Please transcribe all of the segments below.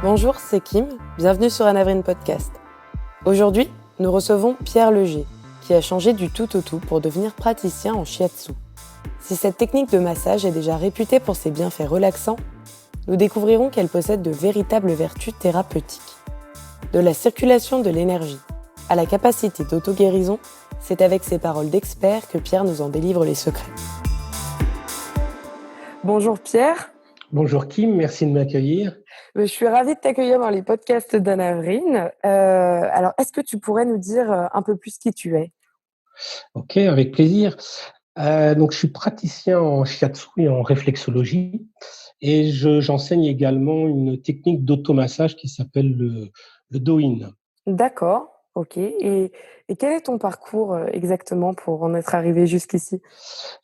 Bonjour, c'est Kim, bienvenue sur Anavrine Podcast. Aujourd'hui, nous recevons Pierre Leger, qui a changé du tout au tout pour devenir praticien en shiatsu. Si cette technique de massage est déjà réputée pour ses bienfaits relaxants, nous découvrirons qu'elle possède de véritables vertus thérapeutiques. De la circulation de l'énergie à la capacité d'auto-guérison, c'est avec ces paroles d'expert que Pierre nous en délivre les secrets. Bonjour Pierre. Bonjour Kim, merci de m'accueillir. Je suis ravie de t'accueillir dans les podcasts d'Anavrine. Alors, est-ce que tu pourrais nous dire un peu plus qui tu es ? Ok, avec plaisir. Donc, je suis praticien en shiatsu et en réflexologie et j'enseigne également une technique d'automassage qui s'appelle le Do-in. D'accord, ok. Et quel est ton parcours exactement pour en être arrivé jusqu'ici ?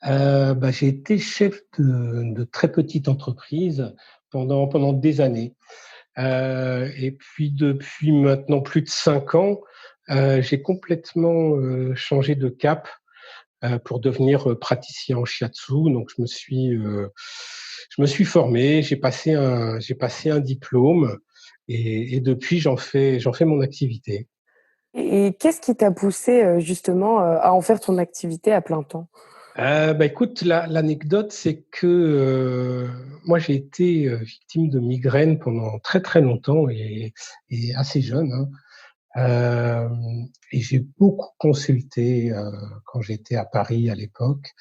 J'ai été chef de très petite entreprise pendant des années. Et puis, depuis maintenant plus de 5 ans, j'ai complètement changé de cap pour devenir praticien en shiatsu. Donc, je me suis formé, j'ai passé un diplôme et depuis, j'en fais mon activité. Et qu'est-ce qui t'a poussé justement à en faire ton activité à plein temps ? Écoute, l'anecdote, c'est que moi, j'ai été victime de migraines pendant très très longtemps et assez jeune, hein. Euh, et j'ai beaucoup consulté quand j'étais à Paris à l'époque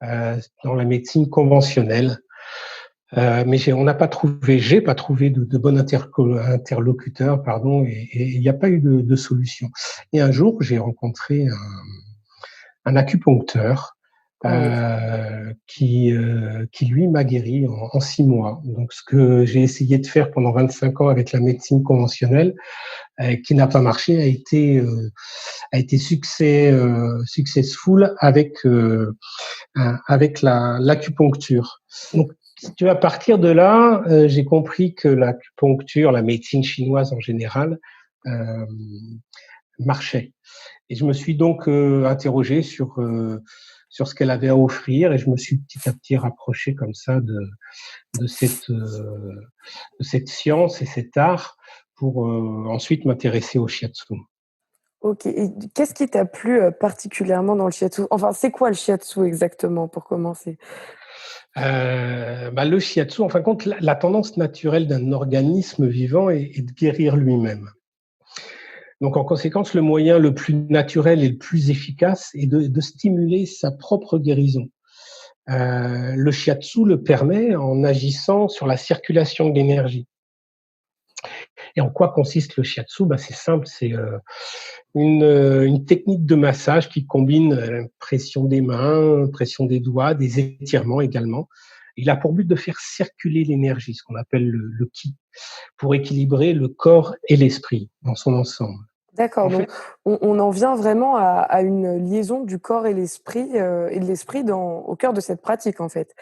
dans la médecine conventionnelle. J'ai pas trouvé de bon interlocuteur, pardon, et il n'y a pas eu de solution. Et un jour, j'ai rencontré un acupuncteur Ah oui. qui lui m'a guéri en 6 mois. Donc, ce que j'ai essayé de faire pendant 25 ans avec la médecine conventionnelle, qui n'a pas marché, a été successful avec l'acupuncture. Donc, si tu veux, à partir de là, j'ai compris que l'acupuncture, la médecine chinoise en général, euh, marchait. Et je me suis donc interrogé sur ce qu'elle avait à offrir et je me suis petit à petit rapproché comme ça de cette science et cet art pour ensuite m'intéresser au shiatsu. Ok. Et qu'est-ce qui t'a plu particulièrement dans le shiatsu ? Enfin, c'est quoi le shiatsu exactement pour commencer ? Le shiatsu, en fin de compte, la tendance naturelle d'un organisme vivant est de guérir lui-même. Donc, en conséquence, le moyen le plus naturel et le plus efficace est de stimuler sa propre guérison. Le shiatsu le permet en agissant sur la circulation de l'énergie. Et en quoi consiste le shiatsu ? C'est simple, c'est une technique de massage qui combine pression des mains, pression des doigts, des étirements également. Il a pour but de faire circuler l'énergie, ce qu'on appelle le ki, pour équilibrer le corps et l'esprit dans son ensemble. D'accord, En donc fait, on en vient vraiment à une liaison du corps et de l'esprit au cœur de cette pratique en fait.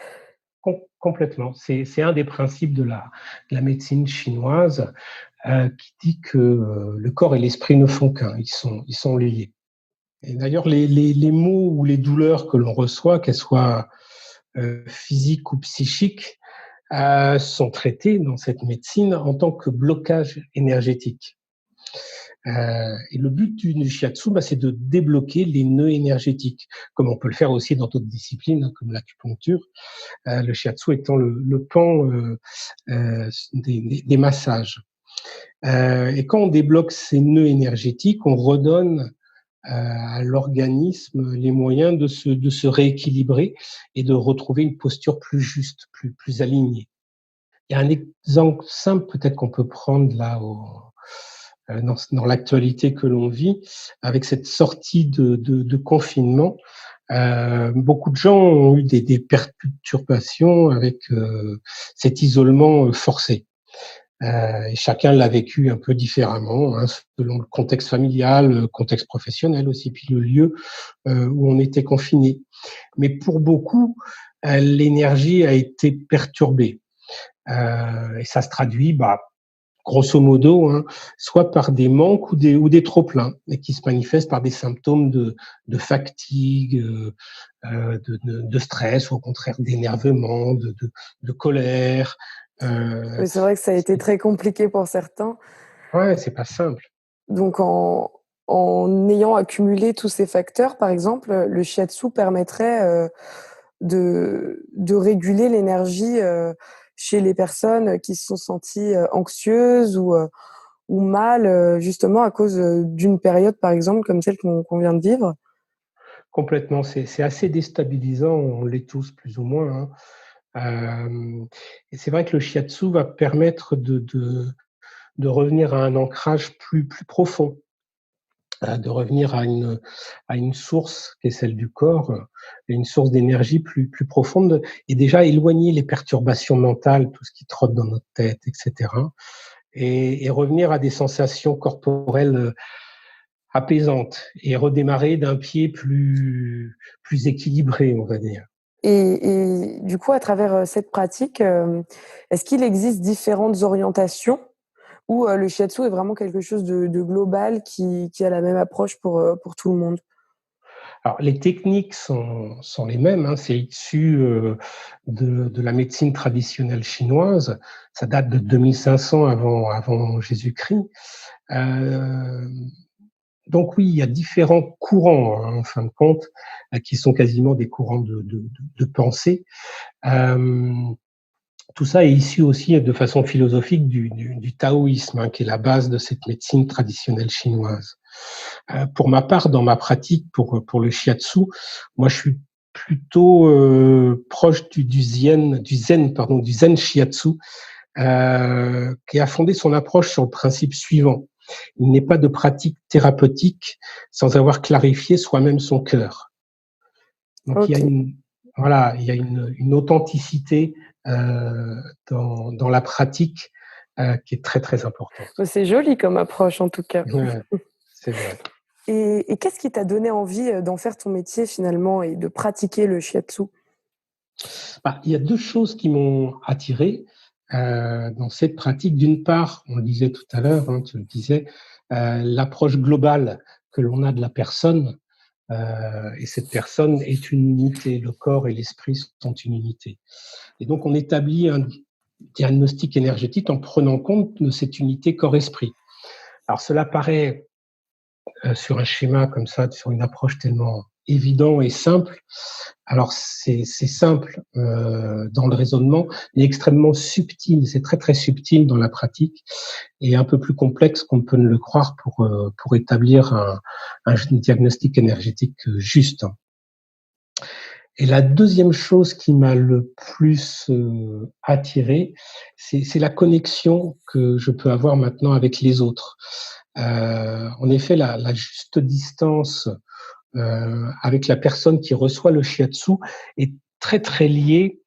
complètement. C'est un des principes de la médecine chinoise qui dit que le corps et l'esprit ne font qu'un, ils sont liés. Et d'ailleurs, les maux ou les douleurs que l'on reçoit, qu'elles soient physiques ou psychiques, sont traités dans cette médecine en tant que blocage énergétique. Et le but du shiatsu, c'est de débloquer les nœuds énergétiques, comme on peut le faire aussi dans d'autres disciplines, comme l'acupuncture, le shiatsu étant le pan des massages. Et quand on débloque ces nœuds énergétiques, on redonne à l'organisme les moyens de se rééquilibrer et de retrouver une posture plus juste, plus alignée. Il y a un exemple simple peut-être qu'on peut prendre là dans l'actualité que l'on vit, avec cette sortie de confinement. Beaucoup de gens ont eu des perturbations avec cet isolement forcé. Et chacun l'a vécu un peu différemment, hein, selon le contexte familial, le contexte professionnel aussi, puis le lieu où on était confiné. Mais pour beaucoup, l'énergie a été perturbée. Et ça se traduit, grosso modo, hein, soit par des manques ou des trop-pleins, et qui se manifestent par des symptômes de fatigue, de stress, ou au contraire d'énervement, de colère, Euh, Oui, c'est vrai que ça a été c'est, très compliqué pour certains. ouais, c'est pas simple. Donc en ayant accumulé tous ces facteurs, par exemple, le shiatsu permettrait, de réguler l'énergie, chez les personnes qui se sont senties, anxieuses ou mal, justement à cause, d'une période, par exemple, comme celle qu'on vient de vivre? Complètement, c'est assez déstabilisant, on l'est tous plus ou moins, hein. Et c'est vrai que le shiatsu va permettre de revenir à un ancrage plus profond, de revenir à une source qui est celle du corps, une source d'énergie plus profonde et déjà éloigner les perturbations mentales, tout ce qui trotte dans notre tête, et cetera et revenir à des sensations corporelles, apaisantes et redémarrer d'un pied plus équilibré, on va dire. Et du coup, à travers, cette pratique, est-ce qu'il existe différentes orientations ou, le shiatsu est vraiment quelque chose de global qui a la même approche pour tout le monde? Alors, les techniques sont les mêmes, hein, c'est issu de la médecine traditionnelle chinoise. Ça date de 2500 avant Jésus-Christ. Euh, donc oui, il y a différents courants, hein, en fin de compte, qui sont quasiment des courants de pensée. Euh, Tout ça est issu aussi de façon philosophique du taoïsme, hein, qui est la base de cette médecine traditionnelle chinoise. Pour ma part, dans ma pratique pour le shiatsu, moi je suis plutôt proche du zen shiatsu, qui a fondé son approche sur le principe suivant. Il n'est pas de pratique thérapeutique sans avoir clarifié soi-même son cœur. Donc OK. il y a une authenticité dans la pratique qui est très importante. Bah, c'est joli comme approche en tout cas. Ouais, c'est vrai. Et qu'est-ce qui t'a donné envie, d'en faire ton métier finalement et de pratiquer le shiatsu? Bah, il y a deux choses qui m'ont attiré dans cette pratique. D'une part, on le disait tout à l'heure, hein, tu le disais, l'approche globale que l'on a de la personne, et cette personne est une unité. Le corps et l'esprit sont une unité. Et donc, on établit un diagnostic énergétique en prenant compte de cette unité corps-esprit. Alors, cela paraît sur un schéma comme ça, sur une approche tellement évident et simple. Alors, c'est simple dans le raisonnement, mais extrêmement subtil. C'est très subtil dans la pratique et un peu plus complexe qu'on peut ne le croire pour établir un diagnostic énergétique juste. Et la deuxième chose qui m'a le plus attiré, c'est la connexion que je peux avoir maintenant avec les autres. En effet, la juste distance avec la personne qui reçoit le shiatsu est très liée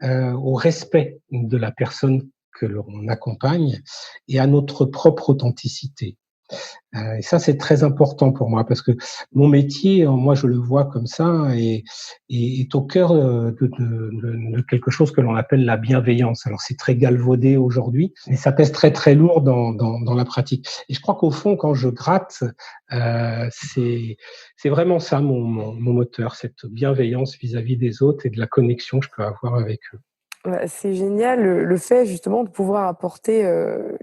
au respect de la personne que l'on accompagne et à notre propre authenticité. Et ça, c'est très important pour moi parce que mon métier, moi, je le vois comme ça et est au cœur de quelque chose que l'on appelle la bienveillance. Alors, c'est très galvaudé aujourd'hui, mais ça pèse très lourd dans la pratique. Et je crois qu'au fond, quand je gratte, c'est vraiment ça mon moteur, cette bienveillance vis-à-vis des autres et de la connexion que je peux avoir avec eux. Bah, c'est génial le fait justement de pouvoir apporter,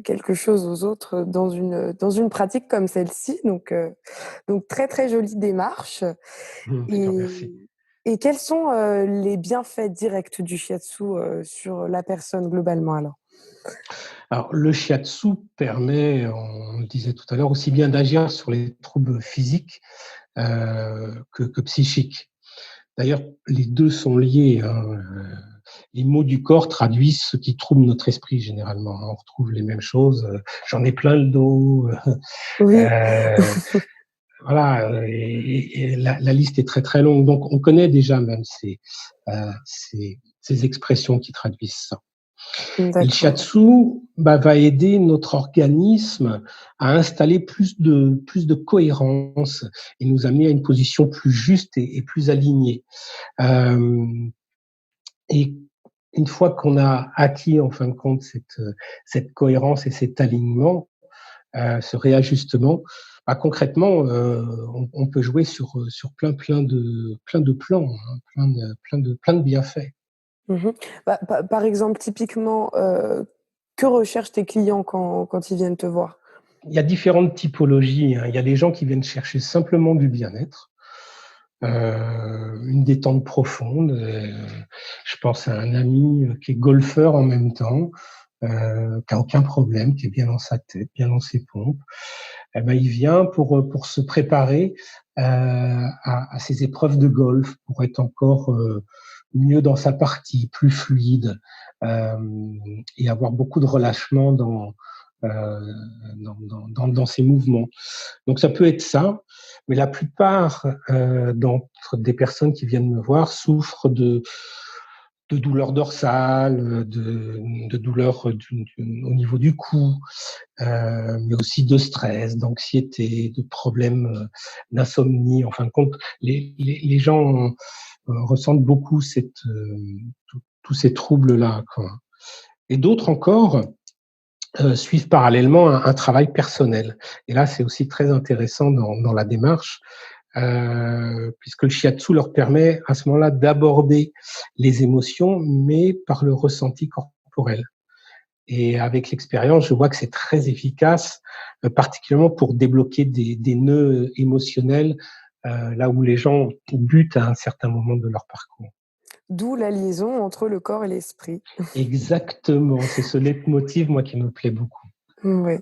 quelque chose aux autres dans une pratique comme celle-ci donc très jolie démarche Je te et remercie. et quels sont, les bienfaits directs du shiatsu, sur la personne globalement alors? Alors, le shiatsu permet, on le disait tout à l'heure, aussi bien d'agir sur les troubles physiques que psychiques. D'ailleurs, les deux sont liés, hein. Les mots du corps traduisent ce qui trouble notre esprit généralement. On retrouve les mêmes choses. J'en ai plein le dos. Oui, Euh, voilà, et la liste est très longue. Donc, on connaît déjà même ces expressions qui traduisent ça. Et le d'accord. shiatsu va aider notre organisme à installer plus de cohérence et nous amener à une position plus juste et plus alignée. Euh, et une fois qu'on a acquis en fin de compte cette cohérence et cet alignement, ce réajustement, concrètement, on peut jouer sur plein de plans, hein, plein de bienfaits. Mmh. Par exemple, typiquement, que recherchent tes clients quand ils viennent te voir? Il y a différentes typologies, hein. Il y a des gens qui viennent chercher simplement du bien-être, une détente profonde. Je pense à un ami qui est golfeur en même temps, qui a aucun problème, qui est bien dans sa tête, bien dans ses pompes. Eh ben, il vient pour se préparer à ces épreuves de golf, pour être encore mieux dans sa partie, plus fluide, et avoir beaucoup de relâchement euh, dans ses mouvements. Donc ça peut être ça, mais la plupart d'entre des personnes qui viennent me voir souffrent de douleurs dorsales, de douleurs au niveau du cou, mais aussi de stress, d'anxiété, de problèmes d'insomnie. En fin de compte, les gens ressentent beaucoup tous ces troubles-là, quoi. Et d'autres encore suivent parallèlement un travail personnel. Et là, c'est aussi très intéressant dans la démarche, puisque le shiatsu leur permet à ce moment-là d'aborder les émotions, mais par le ressenti corporel. Et avec l'expérience, je vois que c'est très efficace, particulièrement pour débloquer des nœuds émotionnels, là où les gens butent à un certain moment de leur parcours. D'où la liaison entre le corps et l'esprit. Exactement, c'est ce leitmotiv, moi, qui me plaît beaucoup. Ouais.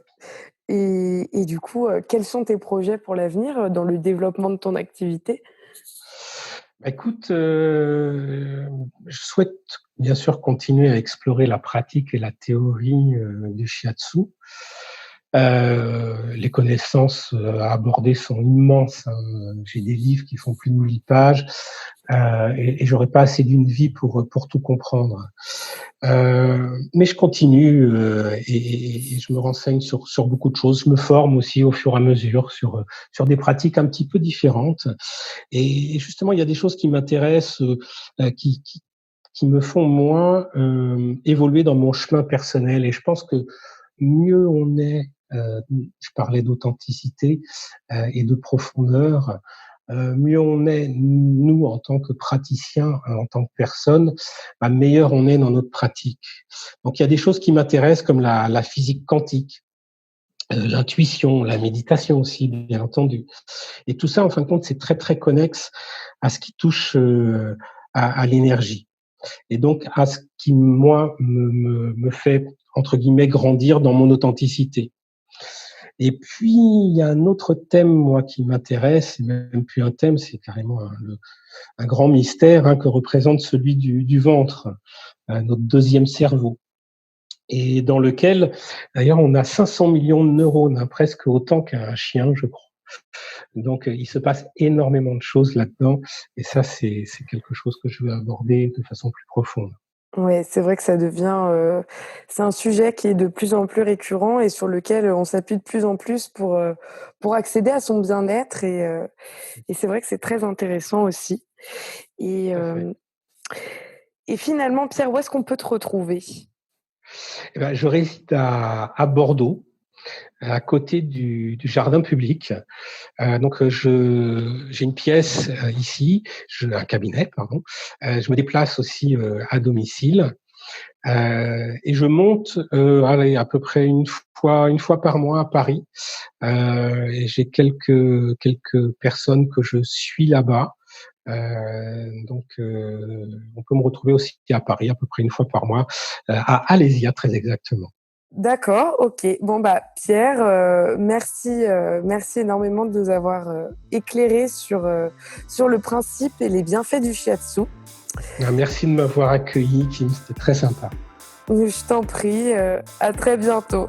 Et du coup, quels sont tes projets pour l'avenir, dans le développement de ton activité? Écoute, je souhaite bien sûr continuer à explorer la pratique et la théorie du shiatsu. Les connaissances à aborder sont immenses, hein. J'ai des livres qui font plus de 1000 pages, et j'aurais pas assez d'une vie pour tout comprendre. Mais je continue et je me renseigne sur beaucoup de choses. Je me forme aussi au fur et à mesure sur des pratiques un petit peu différentes. Et justement, il y a des choses qui m'intéressent, qui me font moi évoluer dans mon chemin personnel. Et je pense que mieux on est, je parlais d'authenticité et de profondeur, mieux on est, nous, en tant que praticiens, en tant que personnes, meilleur on est dans notre pratique. Donc il y a des choses qui m'intéressent comme la physique quantique, l'intuition, la méditation aussi, bien entendu. Et tout ça, en fin de compte, c'est très, très connexe à ce qui touche à l'énergie. Et donc, à ce qui, moi, me fait, entre guillemets, grandir dans mon authenticité. Et puis, il y a un autre thème, moi, qui m'intéresse, c'est même plus un thème, c'est carrément un grand mystère, hein, que représente celui du ventre, notre deuxième cerveau. Et dans lequel, d'ailleurs, on a 500 millions de neurones, hein, presque autant qu'un chien, je crois. Donc, il se passe énormément de choses là-dedans. Et ça, c'est quelque chose que je veux aborder de façon plus profonde. Ouais, c'est vrai que ça devient, c'est un sujet qui est de plus en plus récurrent et sur lequel on s'appuie de plus en plus pour accéder à son bien-être et c'est vrai que c'est très intéressant aussi et Tout à fait. hem et finalement, Pierre, où est-ce qu'on peut te retrouver? Eh ben, je réside à Bordeaux, à côté du jardin public. Donc, j'ai une pièce ici, un cabinet, pardon. Je me déplace aussi à domicile. Et je monte, allez, à peu près une fois par mois à Paris. Et j'ai quelques personnes que je suis là-bas. Donc, on peut me retrouver aussi à Paris à peu près une fois par mois, à Alésia très exactement. D'accord, OK. Bon, Pierre, merci énormément de nous avoir, éclairés sur le principe et les bienfaits du shiatsu. Merci de m'avoir accueilli, Kim, c'était très sympa. Je t'en prie, à très bientôt.